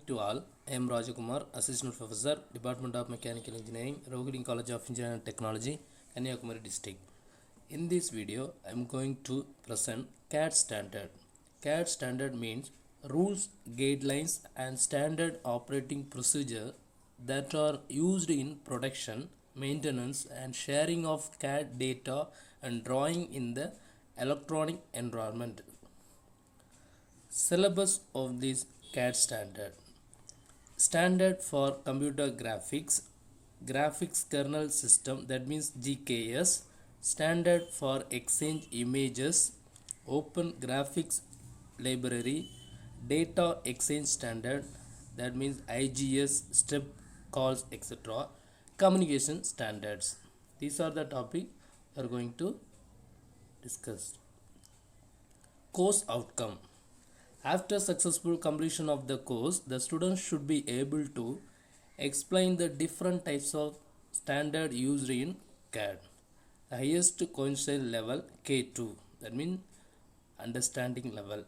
to all. I am Rajakumar, Assistant Professor, Department of Mechanical Engineering, Rohini College of Engineering and Technology, Kanyakumari District. In this video, I am going to present CAD standard. CAD standard means rules, guidelines, and standard operating procedure that are used in production, maintenance, and sharing of CAD data and drawing in the electronic environment. Syllabus of this CAD standard. Standard for computer graphics, graphics kernel system, that means GKS. Standard for exchange images, open graphics library, data exchange standard, that means IGS, step calls, etc. Communication standards. These are the topic we are going to discuss. Course outcome. After successful completion of the course, the students should be able to explain the different types of standard used in CAD. The highest coincident level K2, that means understanding level.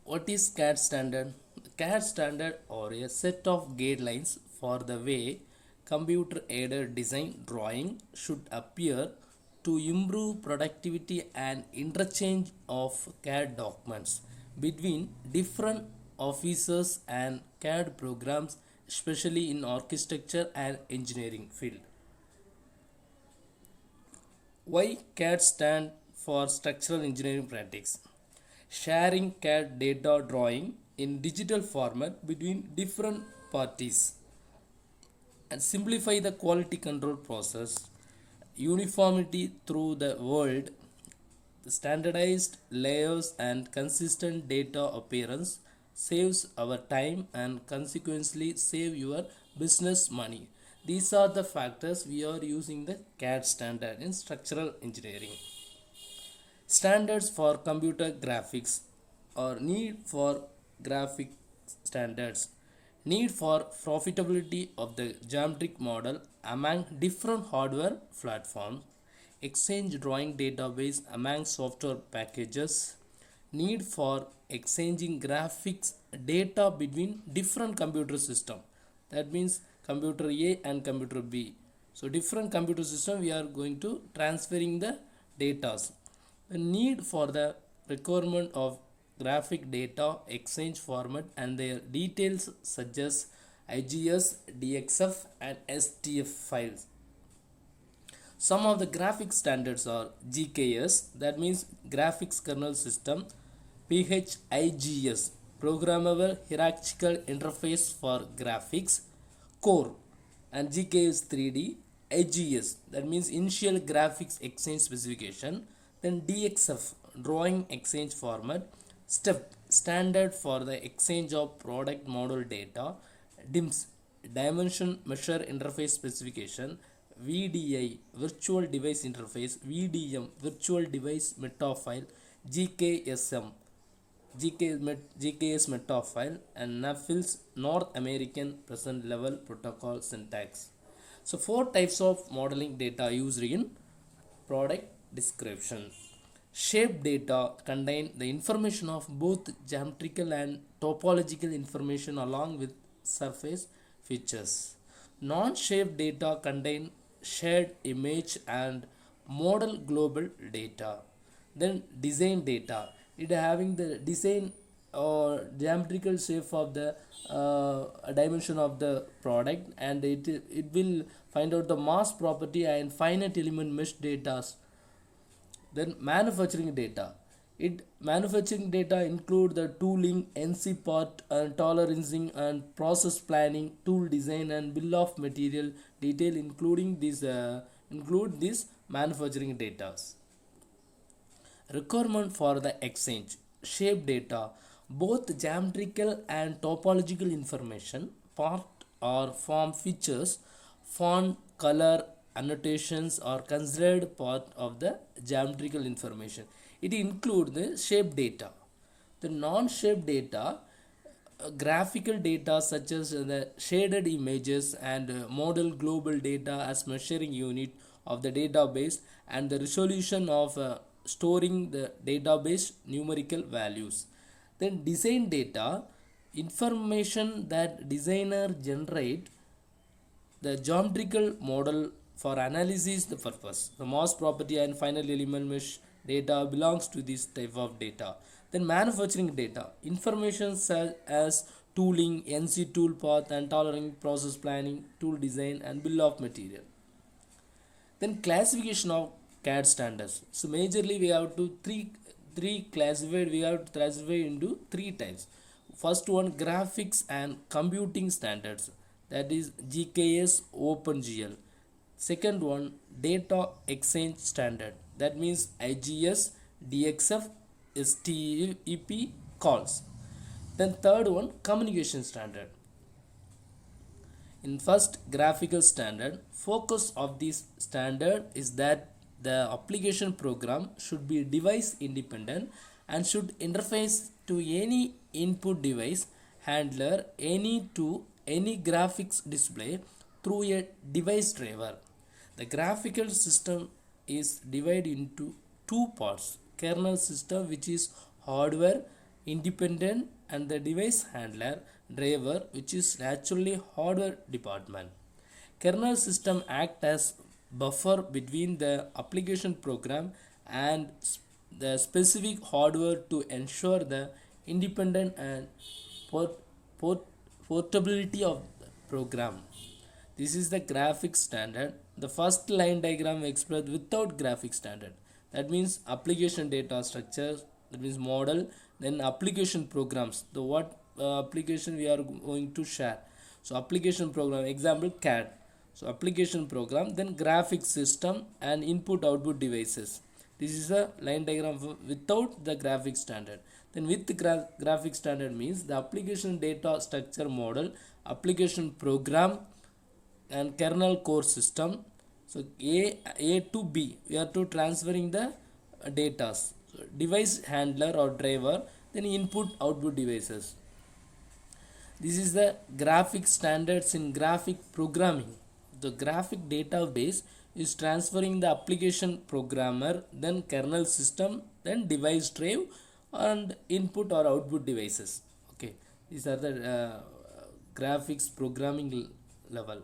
What is CAD standard? CAD standard are a set of guidelines for the way computer aided design drawing should appear to improve productivity and interchange of CAD documents between different offices and CAD programs, especially in architecture and engineering field. Why CAD stand for structural engineering practice? Sharing CAD data drawing in digital format between different parties and simplify the quality control process. Uniformity through the world, the standardized layers and consistent data appearance saves our time and consequently save your business money. These are the factors we are using the CAD standard in structural engineering. Standards for computer graphics or need for graphic standards. Need for profitability of the geometric model among different hardware platforms, exchange drawing database among software packages, need for exchanging graphics data between different computer systems, that means computer A and computer B. So different computer system we are going to transferring the data. The need for the requirement of graphic data exchange format and their details such as IGS, DXF and STF files. Some of the graphic standards are GKS, that means graphics kernel system, PHIGS, programmable hierarchical interface for graphics, core, and GKS 3D, IGS, that means initial graphics exchange specification, then DXF, drawing exchange format, step, standard for the exchange of product model data, DIMS, dimension measure interface specification, VDI, virtual device interface, VDM, virtual device meta file, GKSM, GKS meta file, and NAFIL's North American present level protocol syntax. So 4 types of modeling data used in product description. Shape data contain the information of both geometrical and topological information along with surface features. Non-shape data contain shared image and model global data. Then design data, it having the design or geometrical shape of the dimension of the product, and it will find out the mass property and finite element mesh data. Then manufacturing data. Manufacturing data include the tooling, NC part, and tolerancing and process planning, tool design, and bill of material detail, including this manufacturing data. Requirement for the exchange. Shape data, both geometrical and topological information, part or form features, font, color, annotations are considered part of the geometrical information. It includes the shape data. The non-shape data, graphical data such as the shaded images and model global data as measuring unit of the database, and the resolution of storing the database numerical values. Then design data, information that designer generate the geometrical model for analysis the purpose. The mass property and final element mesh data belongs to this type of data. Then manufacturing data, information such as tooling, NC tool path and tolerating process planning, tool design and bill of material. Then classification of CAD standards. So majorly we have to three classified, we have to classify into three types. First one, graphics and computing standards, that is GKS OpenGL. Second one, data exchange standard, that means IGS, DXF, STEP calls. Then third one, communication standard. In first, graphical standard, focus of this standard is that the application program should be device independent and should interface to any input device handler any graphics display through a device driver. The graphical system is divided into two parts: kernel system, which is hardware independent, and the device handler driver, which is naturally hardware department. Kernel system act as buffer between the application program and the specific hardware to ensure the independent and portability of the program. This is the graphics standard. The first line diagram expressed without graphics standard, that means application data structure, that means model, then application programs, the what application we are going to share. So application program, example CAD. So application program, then graphics system and input output devices. This is a line diagram without the graphics standard. Then with the graphics standard means the application data structure model, application program and kernel core system. So A to B, we are to transferring the data. So device handler or driver, then input output devices. This is the graphic standards in graphic programming. The graphic database is transferring the application programmer, then kernel system, then device drive and input or output devices. Okay, these are the graphics programming level.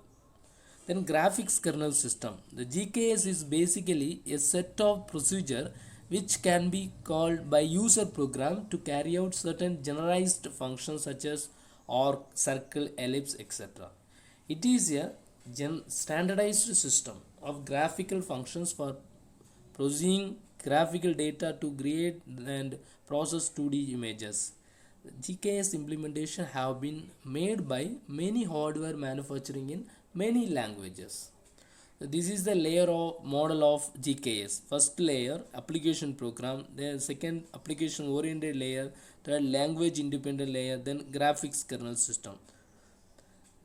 Then graphics kernel system. The GKS is basically a set of procedure which can be called by user program to carry out certain generalized functions such as arc, circle, ellipse, etc. It is a standardized system of graphical functions for processing graphical data to create and process 2D images. GKS implementation have been made by many hardware manufacturing in many languages. So this is the layer of model of GKS. First layer, application program, then second, application oriented layer, third, language independent layer, then graphics kernel system,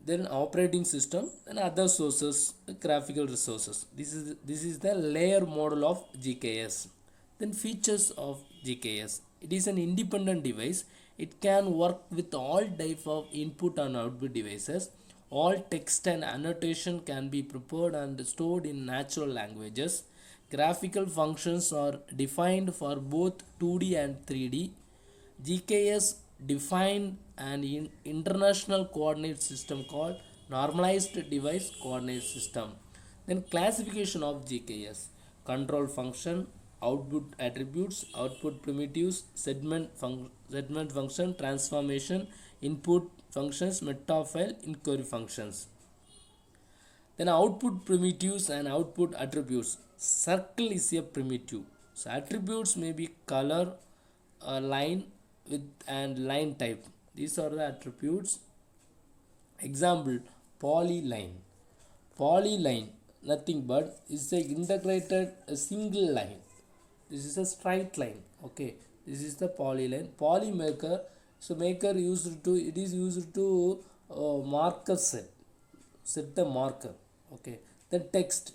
then operating system, and other sources, graphical resources. This is the layer model of GKS. Then features of GKS. It is an independent device. It can work with all type of input and output devices. All text and annotation can be prepared and stored in natural languages. Graphical functions are defined for both 2D and 3D. GKS defined an international coordinate system called normalized device coordinate system. Then classification of GKS: control function, output attributes, output primitives, segment function, transformation, input functions, meta file, inquiry functions. Then output primitives and output attributes. Circle is a primitive. So attributes may be color, line with and line type. These are the attributes. Example, polyline. Polyline, nothing but is a integrated a single line. This is a straight line. Okay, this is the polyline. Polymaker. So maker used to, it is used to marker set the marker. Okay, then text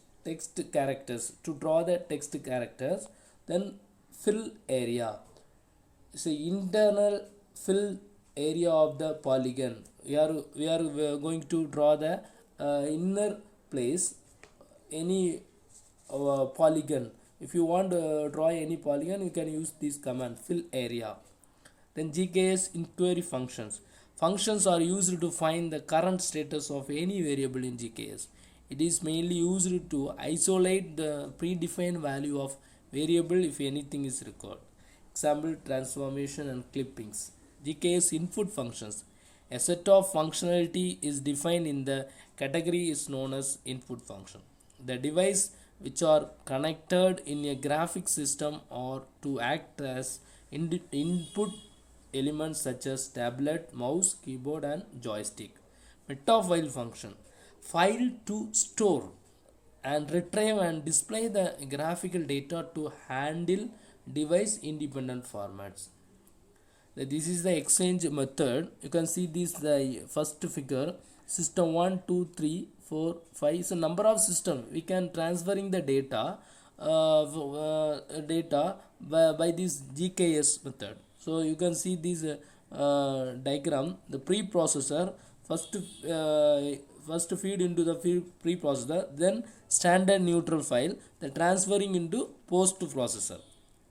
characters, to draw the text characters. Then fill area, so internal fill area of the polygon. We are going to draw the inner place any polygon. If you want to draw any polygon, you can use this command, fill area. Then GKS inquiry functions. Functions are used to find the current status of any variable in GKS. It is mainly used to isolate the predefined value of variable if anything is required. Example, transformation and clippings. GKS input functions. A set of functionality is defined in the category is known as input function. The device which are connected in a graphic system or to act as input elements such as tablet, mouse, keyboard and joystick. Metafile function. File to store and retrieve and display the graphical data to handle device independent formats. This is the exchange method. You can see this the first figure. System 1 2 3 4 5 is a number of system. We can transferring the data by this GKS method. So you can see this diagram. The preprocessor first feed into the preprocessor, then standard neutral file, the transferring into post processor.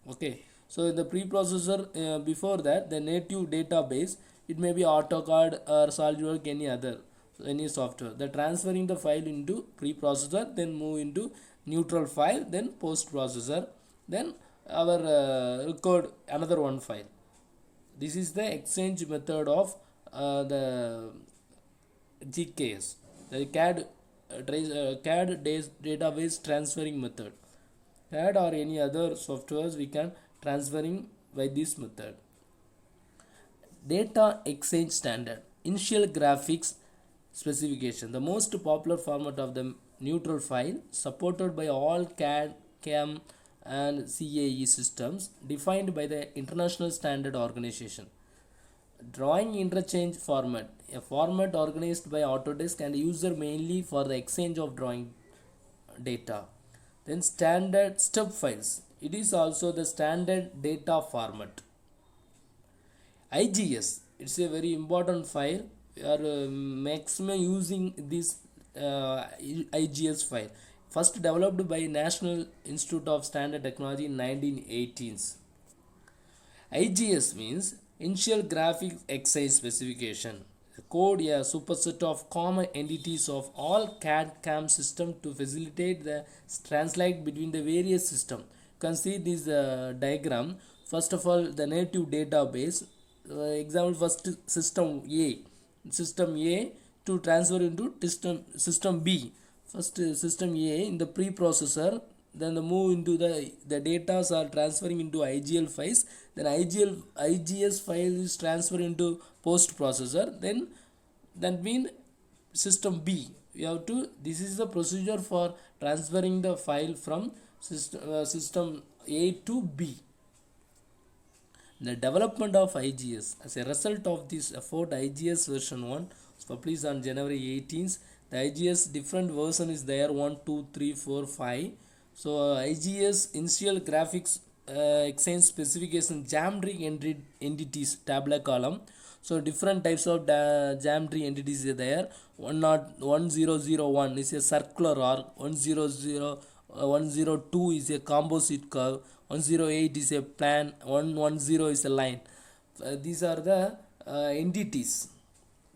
Okay, so the preprocessor before that the native database, it may be AutoCAD or SolidWorks, any software. The transferring the file into preprocessor, then move into neutral file, then post processor, then our record another one file. This is the exchange method of the GKS, the CAD database transferring method. CAD or any other softwares we can transferring by this method. Data exchange standard. Initial graphics specification. The most popular format of the neutral file, supported by all CAD, CAM and CAE systems, defined by the International Standard Organization. Drawing interchange format. A format organized by Autodesk and user mainly for the exchange of drawing data. Then standard stub files. It is also the standard data format. IGS, it's a very important file. We are maximum using this IGS file. First developed by National Institute of Standard Technology in 1918s. IGS means Initial Graphic Exchange Specification. The code, a superset of common entities of all CAD CAM system to facilitate the translate between the various systems. You can see this diagram. First of all, the native database. Example, first system A to transfer into system B. First system A in the preprocessor, then the move into the data are transferring into IGL files, then IGS file is transferred into post processor, then that mean system B. You have to, this is the procedure for transferring the file from system A to B. The development of IGS. As a result of this effort, IGS version 1 was published on January 18th. The IGS different version is there, 1, 2, 3, 4, 5. So IGS initial graphics exchange specification, geometry entities, tabular column. So different types of geometry entities are there. 1001 is a circular arc, 102 is a composite curve, 108 is a plan, 110 is a line. These are the entities.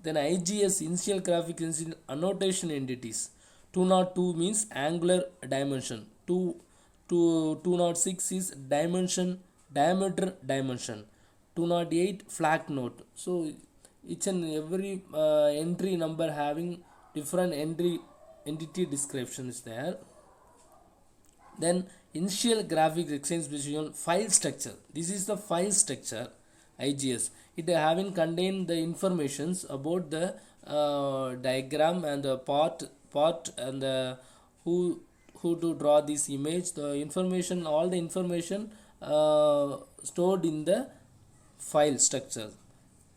Then IGS initial graphics annotation entities. 202 means angular dimension. 206 is diameter dimension. 208 flat note. So each and every entry number having different entity description is there. Then initial graphics exchange specification file structure. This is the file structure IGS. It having contained the informations about the diagram and the part and the who to draw this image. The information, all the information stored in the file structure.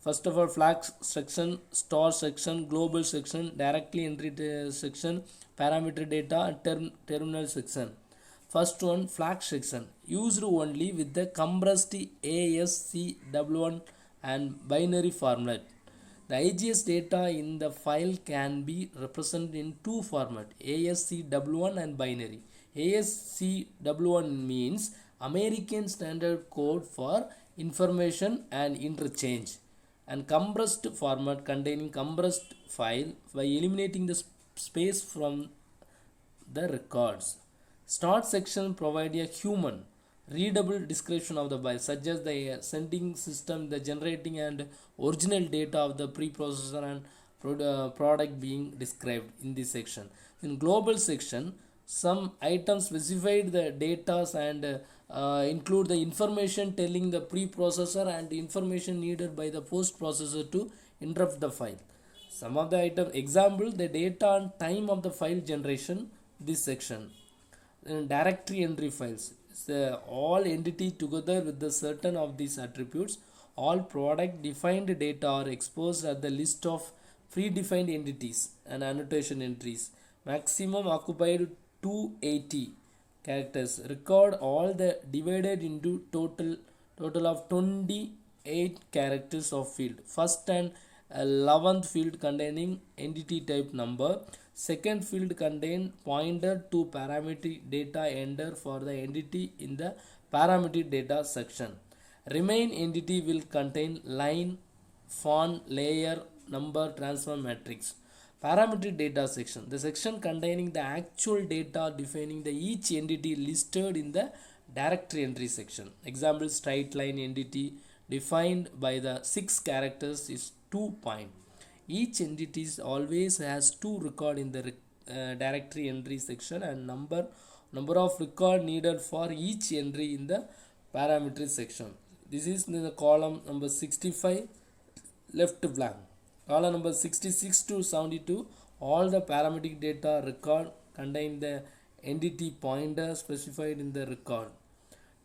First of all, flag section, store section, global section, directly entry section, parameter data, and terminal section. First one, flag section, used only with the compressed ASCII and binary format. The IGS data in the file can be represented in two formats, ASCII and binary. ASCII means American Standard Code for information and interchange, and compressed format containing compressed file by eliminating the space from the records. Start section provide a human readable description of the byte, such as the sending system, the generating and original data of the preprocessor and product being described in this section. In global section, some items specified the data and include the information telling the preprocessor and information needed by the post processor to interrupt the file. Some of the item example, the data and time of the file generation, this section. Directory entry files, all entity together with the certain of these attributes. All product defined data are exposed at the list of predefined entities and annotation entries. Maximum occupied 280 characters. Record all the divided into total of 28 characters of field. First and 11th field containing entity type number. Second field contain pointer to parametric data enter for the entity in the parametric data section. Remain entity will contain line, font, layer, number, transform matrix. Parametric data section, the section containing the actual data defining the each entity listed in the directory entry section. Example, straight line entity defined by the 6 characters is 2 point. Each entity always has 2 record in the directory entry section and number of record needed for each entry in the parametric section. This is in the column number 65 left blank. Column number 66 to 72, all the parametric data record contain the entity pointer specified in the record.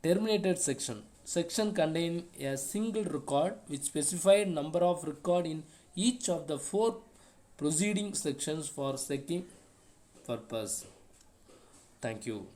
Terminated section, section contain a single record which specified number of record in each of the 4 preceding sections for checking purpose. Thank you.